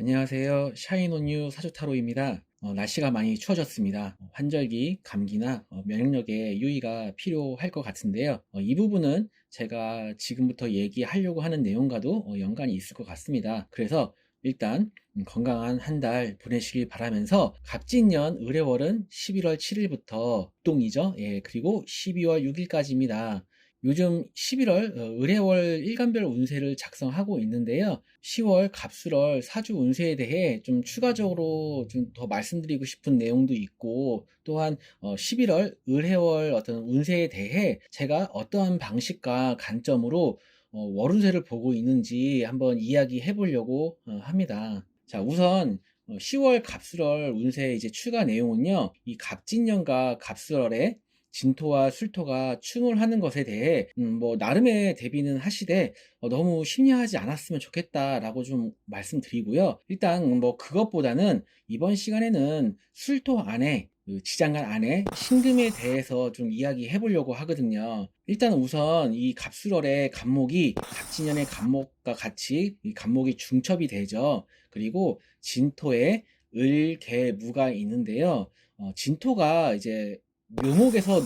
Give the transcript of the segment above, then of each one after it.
안녕하세요. 샤인온유 사주타로입니다. 날씨가 많이 추워졌습니다. 환절기, 감기나 면역력에 유의가 필요할 것 같은데요. 이 부분은 제가 지금부터 얘기하려고 하는 내용과도 연관이 있을 것 같습니다. 그래서 일단 건강한 한 달 보내시길 바라면서 갑진년 을해월은 11월 7일부터 동이죠. 예, 그리고 12월 6일까지입니다. 요즘 11월 을해월 일간별 운세를 작성하고 있는데요. 10월 갑술월 사주 운세에 대해 좀 추가적으로 좀 더 말씀드리고 싶은 내용도 있고, 또한 11월 을해월 어떤 운세에 대해 제가 어떠한 방식과 관점으로 월운세를 보고 있는지 한번 이야기해 보려고 합니다. 자, 우선 10월 갑술월 운세 이제 추가 내용은요. 이 갑진년과 갑술월에 진토와 술토가 충을 하는 것에 대해 뭐 나름의 대비는 하시되 너무 심려하지 않았으면 좋겠다라고 좀 말씀드리고요. 일단 뭐 그것보다는 이번 시간에는 술토 안에 그 지장간 안에 신금에 대해서 좀 이야기해 보려고 하거든요. 일단 우선 이 갑술월의 갑목이 갑진년의 갑목과 같이 이 갑목이 중첩이 되죠. 그리고 진토에 을, 개, 무가 있는데요. 진토가 이제 묘목에서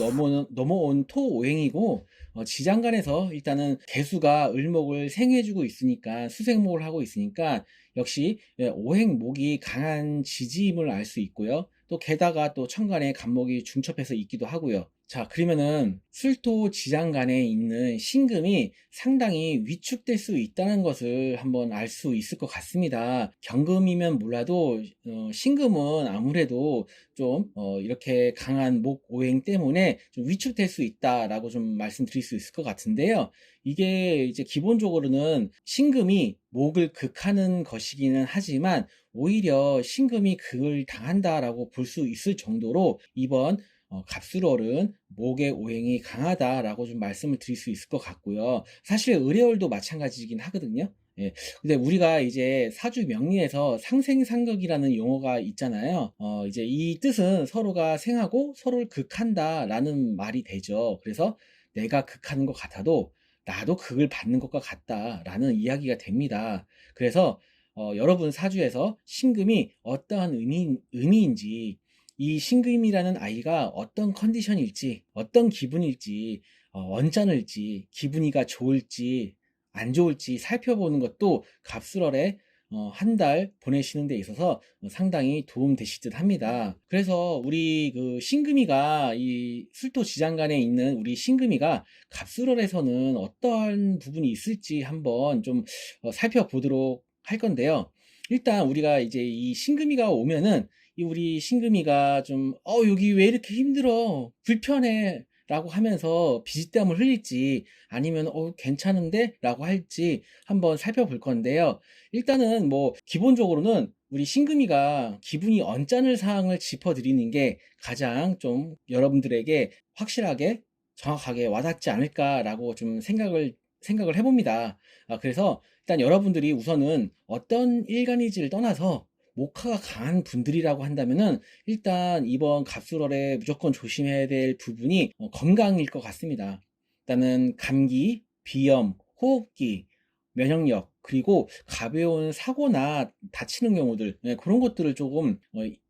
넘어온 토오행이고, 지장간에서 일단은 개수가 을목을 생해주고 있으니까, 수생목을 하고 있으니까 역시 오행목이 강한 지지임을 알 수 있고요. 또 게다가 또 천간에 간목이 중첩해서 있기도 하고요. 자, 그러면은 술토 지장간에 있는 신금이 상당히 위축될 수 있다는 것을 한번 알 수 있을 것 같습니다. 경금이면 몰라도 신금은 아무래도 좀 이렇게 강한 목 오행 때문에 좀 위축될 수 있다라고 좀 말씀드릴 수 있을 것 같은데요. 이게 이제 기본적으로는 신금이 목을 극하는 것이기는 하지만 오히려 신금이 극을 당한다라고 볼 수 있을 정도로 이번 갑술월은 목의 오행이 강하다라고 좀 말씀을 드릴 수 있을 것 같고요. 사실 을해월도 마찬가지이긴 하거든요. 예. 근데 우리가 이제 사주 명리에서 상생상극이라는 용어가 있잖아요. 이제 이 뜻은 서로가 생하고 서로를 극한다라는 말이 되죠. 그래서 내가 극하는 것 같아도 나도 극을 받는 것과 같다라는 이야기가 됩니다. 그래서 여러분 사주에서 신금이 어떠한 의미인지, 이 신금이라는 아이가 어떤 컨디션일지, 어떤 기분일지, 언짢을지, 기분이가 좋을지, 안 좋을지 살펴보는 것도 갑술월에 한 달 보내시는 데 있어서 상당히 도움 되실 듯 합니다. 그래서 우리 그 신금이가 이 술토 지장간에 있는 우리 신금이가 갑술월에서는 어떠한 부분이 있을지 한번 좀 살펴보도록 할 건데요. 일단 우리가 이제 이 신금이가 오면은 이 우리 신금이가 좀 여기 왜 이렇게 힘들어 불편해 라고 하면서 비지땀을 흘릴지, 아니면 괜찮은데 라고 할지 한번 살펴볼 건데요. 일단은 뭐 기본적으로는 우리 신금이가 기분이 언짢을 사항을 짚어드리는 게 가장 좀 여러분들에게 확실하게 정확하게 와닿지 않을까라고 좀 생각을 해봅니다. 그래서 일단 여러분들이 우선은 어떤 일간인지를 떠나서 목화가 강한 분들이라고 한다면은 일단 이번 갑술월에 무조건 조심해야 될 부분이 건강일 것 같습니다. 일단은 감기, 비염, 호흡기, 면역력, 그리고 가벼운 사고나 다치는 경우들, 그런 것들을 조금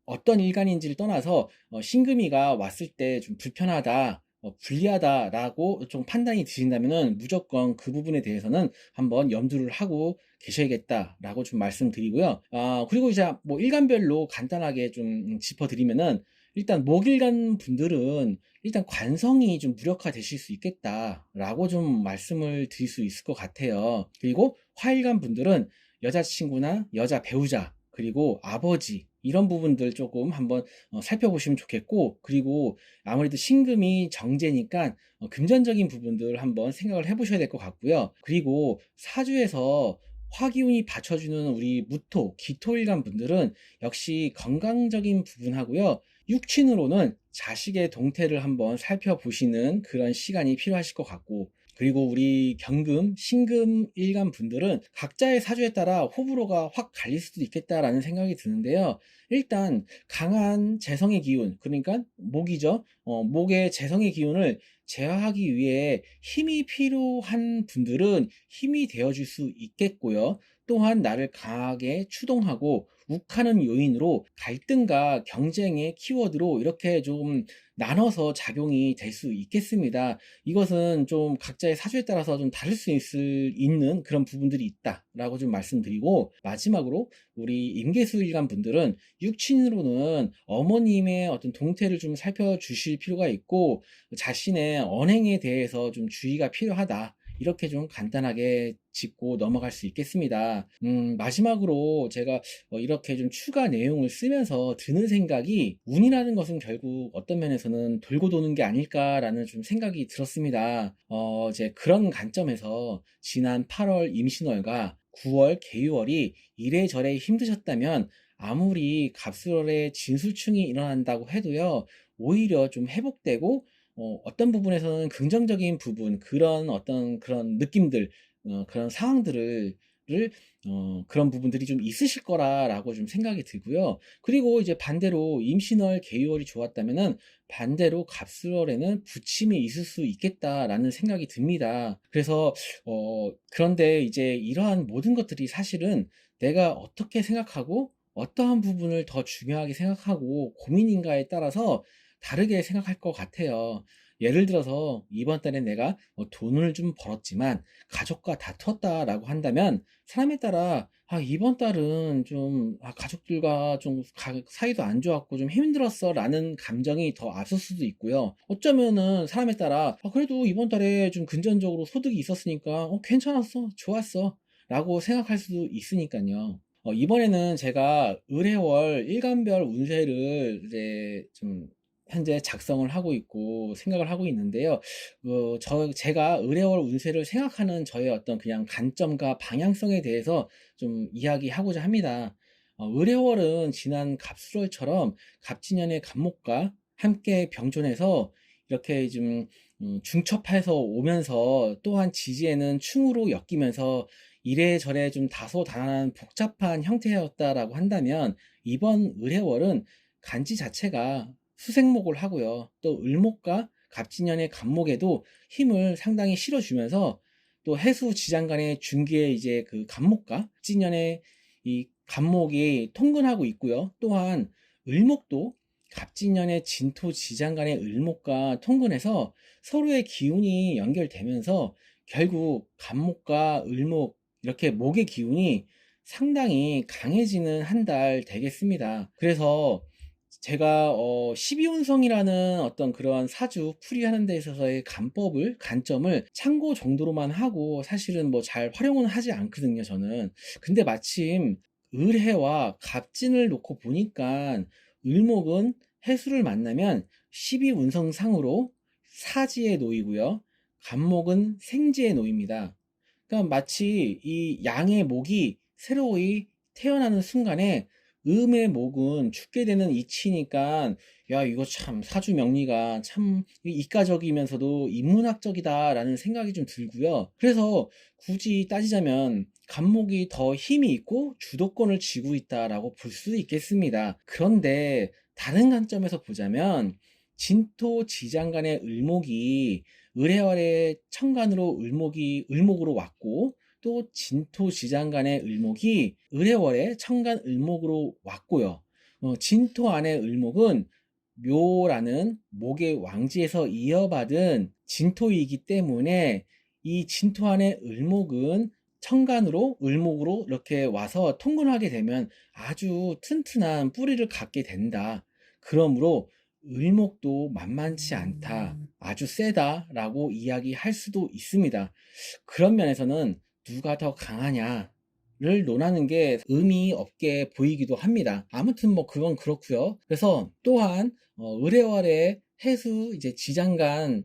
어떤 일간인지를 떠나서 신금이가 왔을 때 좀 불편하다, 불리하다라고 좀 판단이 드신다면은 무조건 그 부분에 대해서는 한번 염두를 하고 계셔야겠다라고 좀 말씀드리고요. 그리고 이제 뭐 일간별로 간단하게 좀 짚어드리면은, 일단 목일간 분들은 일단 관성이 좀 무력화 되실 수 있겠다라고 좀 말씀을 드릴 수 있을 것 같아요. 그리고 화일간 분들은 여자친구나 여자 배우자, 그리고 아버지, 이런 부분들 조금 한번 살펴보시면 좋겠고, 그리고 아무래도 신금이 정제니까 금전적인 부분들 한번 생각을 해보셔야 될 것 같고요. 그리고 사주에서 화기운이 받쳐주는 우리 무토, 기토일간 분들은 역시 건강적인 부분하고요. 육친으로는 자식의 동태를 한번 살펴보시는 그런 시간이 필요하실 것 같고, 그리고 우리 경금, 신금 일간 분들은 각자의 사주에 따라 호불호가 확 갈릴 수도 있겠다라는 생각이 드는데요. 일단 강한 재성의 기운, 그러니까 목이죠. 목의 재성의 기운을 제어하기 위해 힘이 필요한 분들은 힘이 되어줄 수 있겠고요. 또한 나를 강하게 추동하고 욱하는 요인으로 갈등과 경쟁의 키워드로 이렇게 좀 나눠서 작용이 될 수 있겠습니다. 이것은 좀 각자의 사주에 따라서 좀 다를 수 있는 그런 부분들이 있다라고 좀 말씀드리고, 마지막으로 우리 임계수일간 분들은 육친으로는 어머님의 어떤 동태를 좀 살펴주실 필요가 있고, 자신의 언행에 대해서 좀 주의가 필요하다. 이렇게 좀 간단하게 짚고 넘어갈 수 있겠습니다. 마지막으로 제가 이렇게 좀 추가 내용을 쓰면서 드는 생각이, 운이라는 것은 결국 어떤 면에서는 돌고 도는 게 아닐까라는 좀 생각이 들었습니다. 이제 그런 관점에서 지난 8월 임신월과 9월 개유월이 이래저래 힘드셨다면, 아무리 갑술월에 진술충이 일어난다고 해도요, 오히려 좀 회복되고 어떤 부분에서는 긍정적인 부분, 그런 어떤 그런 느낌들, 그런 상황들을 그런 부분들이 좀 있으실 거라고 좀 생각이 들고요. 그리고 이제 반대로 임신월, 개유월이 좋았다면은 반대로 갑술월에는 부침이 있을 수 있겠다라는 생각이 듭니다. 그래서 그런데 이제 이러한 모든 것들이 사실은 내가 어떻게 생각하고 어떠한 부분을 더 중요하게 생각하고 고민인가에 따라서 다르게 생각할 것 같아요. 예를 들어서 이번 달에 내가 돈을 좀 벌었지만 가족과 다퉜다라고 한다면, 사람에 따라 이번 달은 좀 가족들과 좀 사이도 안 좋았고 좀 힘들었어 라는 감정이 더 앞설 수도 있고요. 어쩌면은 사람에 따라 그래도 이번 달에 좀 금전적으로 소득이 있었으니까 괜찮았어, 좋았어 라고 생각할 수도 있으니까요. 이번에는 제가 을해월 일간별 운세를 이제 좀 현재 작성을 하고 있고 생각을 하고 있는데요. 제가 을해월 운세를 생각하는 저의 어떤 그냥 관점과 방향성에 대해서 좀 이야기하고자 합니다. 을해월은 지난 갑술월처럼 갑진년의 갑목과 함께 병존해서 이렇게 좀 중첩해서 오면서, 또한 지지에는 충으로 엮이면서 이래저래 좀 다소다난한 복잡한 형태였다라고 한다면, 이번 을해월은 간지 자체가 수생목을 하고요. 또 을목과 갑진년의 갑목에도 힘을 상당히 실어주면서, 또 해수 지장 간의 중기에 이제 그 갑목과 갑진년의 이 갑목이 통근하고 있고요. 또한 을목도 갑진년의 진토 지장 간의 을목과 통근해서 서로의 기운이 연결되면서 결국 갑목과 을목, 이렇게 목의 기운이 상당히 강해지는 한 달 되겠습니다. 그래서 제가 12운성이라는 어떤 그러한 사주 풀이하는 데 있어서의 관점을 참고 정도로만 하고 사실은 뭐 잘 활용은 하지 않거든요, 저는. 근데 마침 을해와 갑진을 놓고 보니까, 을목은 해수를 만나면 12운성상으로 사지에 놓이고요. 갑목은 생지에 놓입니다. 그러니까 마치 이 양의 목이 새로이 태어나는 순간에 음의 목은 죽게 되는 이치니까, 야, 이거 참 사주 명리가 참 이과적이면서도 인문학적이다라는 생각이 좀 들고요. 그래서 굳이 따지자면 갑목이 더 힘이 있고 주도권을 쥐고 있다라고 볼 수 있겠습니다. 그런데 다른 관점에서 보자면, 진토 지장간의 을목이 을해월의 천간으로 을목으로 왔고, 또 진토 지장간의 을목이 을해월에 천간 을목으로 왔고요. 진토 안의 을목은 묘라는 목의 왕지에서 이어받은 진토이기 때문에, 이 진토 안의 을목은 천간으로 을목으로 이렇게 와서 통근하게 되면 아주 튼튼한 뿌리를 갖게 된다. 그러므로 을목도 만만치 않다, 아주 세다라고 이야기할 수도 있습니다. 그런 면에서는 누가 더 강하냐를 논하는 게 의미 없게 보이기도 합니다. 아무튼 뭐 그건 그렇고요. 그래서 또한 을해월의 해수 이제 지장간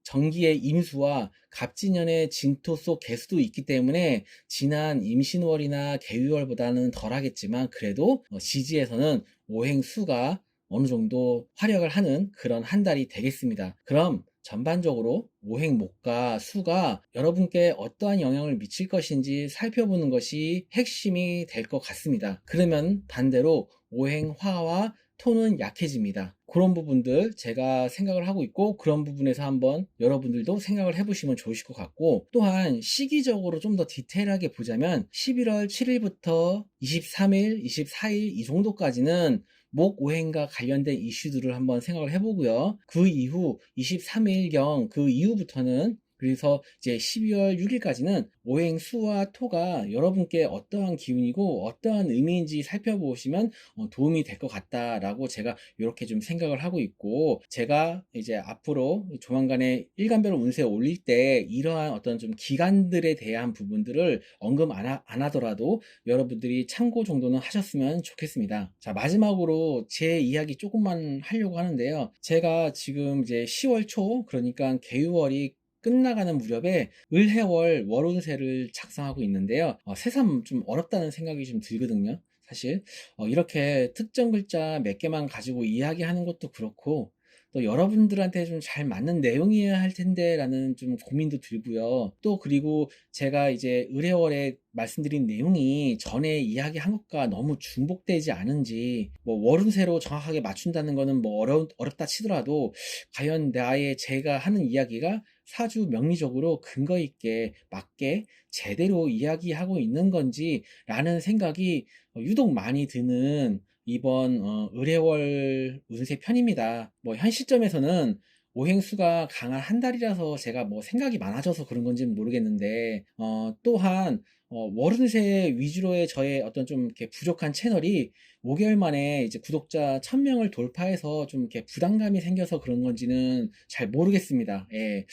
정기의 임수와 갑진년의 진토 속 개수도 있기 때문에, 지난 임신월이나 개유월보다는 덜하겠지만 그래도 지지에서는 오행수가 어느 정도 활약을 하는 그런 한 달이 되겠습니다. 그럼 전반적으로 오행목과 수가 여러분께 어떠한 영향을 미칠 것인지 살펴보는 것이 핵심이 될 것 같습니다. 그러면 반대로 오행화와 토는 약해집니다. 그런 부분들 제가 생각을 하고 있고, 그런 부분에서 한번 여러분들도 생각을 해보시면 좋으실 것 같고, 또한 시기적으로 좀 더 디테일하게 보자면 11월 7일부터 23일, 24일 이 정도까지는 목오행과 관련된 이슈들을 한번 생각을 해보고요. 그 이후 23일경 그 이후부터는, 그래서 이제 12월 6일까지는 오행 수와 토가 여러분께 어떠한 기운이고 어떠한 의미인지 살펴보시면 도움이 될 것 같다라고 제가 이렇게 좀 생각을 하고 있고, 제가 이제 앞으로 조만간에 일간별 운세 올릴 때 이러한 어떤 좀 기간들에 대한 부분들을 언급 안 하더라도 여러분들이 참고 정도는 하셨으면 좋겠습니다. 자, 마지막으로 제 이야기 조금만 하려고 하는데요. 제가 지금 이제 10월 초, 그러니까 개유월이 끝나가는 무렵에 을해월 월운세를 작성하고 있는데요. 새삼 좀 어렵다는 생각이 좀 들거든요. 사실 이렇게 특정 글자 몇 개만 가지고 이야기하는 것도 그렇고, 또 여러분들한테 좀 잘 맞는 내용이어야 할 텐데 라는 좀 고민도 들고요. 또 그리고 제가 이제 을해월에 말씀드린 내용이 전에 이야기한 것과 너무 중복되지 않은지, 뭐 월운세로 정확하게 맞춘다는 거는 뭐 어렵다 치더라도 과연 제가 하는 이야기가 사주 명리적으로 근거 있게 맞게 제대로 이야기하고 있는 건지 라는 생각이 유독 많이 드는 이번 을해월 운세 편입니다. 뭐 현 시점에서는 오행수가 강한 한 달이라서 제가 뭐 생각이 많아져서 그런 건지는 모르겠는데, 또한 월운세 위주로의 저의 어떤 좀 이렇게 부족한 채널이 5개월 만에 이제 구독자 1000명을 돌파해서 좀 이렇게 부담감이 생겨서 그런 건지는 잘 모르겠습니다. 예.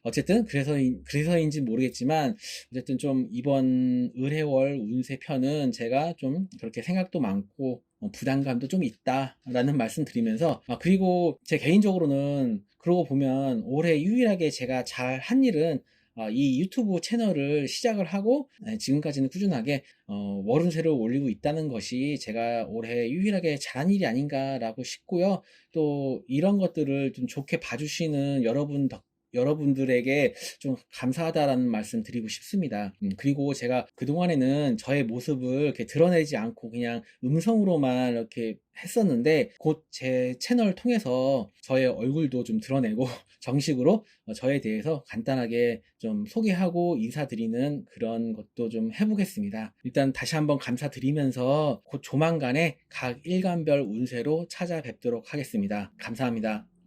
어쨌든 그래서인지 모르겠지만, 어쨌든 좀 이번 을해월 운세 편은 제가 좀 그렇게 생각도 많고 부담감도 좀 있다라는 말씀 드리면서, 그리고 제 개인적으로는 그러고 보면 올해 유일하게 제가 잘 한 일은 이 유튜브 채널을 시작을 하고 지금까지는 꾸준하게 월운세를 올리고 있다는 것이 제가 올해 유일하게 잘한 일이 아닌가라고 싶고요. 또 이런 것들을 좀 좋게 봐주시는 여러분들에게 좀 감사하다라는 말씀 드리고 싶습니다. 그리고 제가 그동안에는 저의 모습을 이렇게 드러내지 않고 그냥 음성으로만 이렇게 했었는데, 곧 제 채널을 통해서 저의 얼굴도 좀 드러내고 정식으로 저에 대해서 간단하게 좀 소개하고 인사드리는 그런 것도 좀 해보겠습니다. 일단 다시 한번 감사드리면서 곧 조만간에 각 일간별 운세로 찾아뵙도록 하겠습니다. 감사합니다.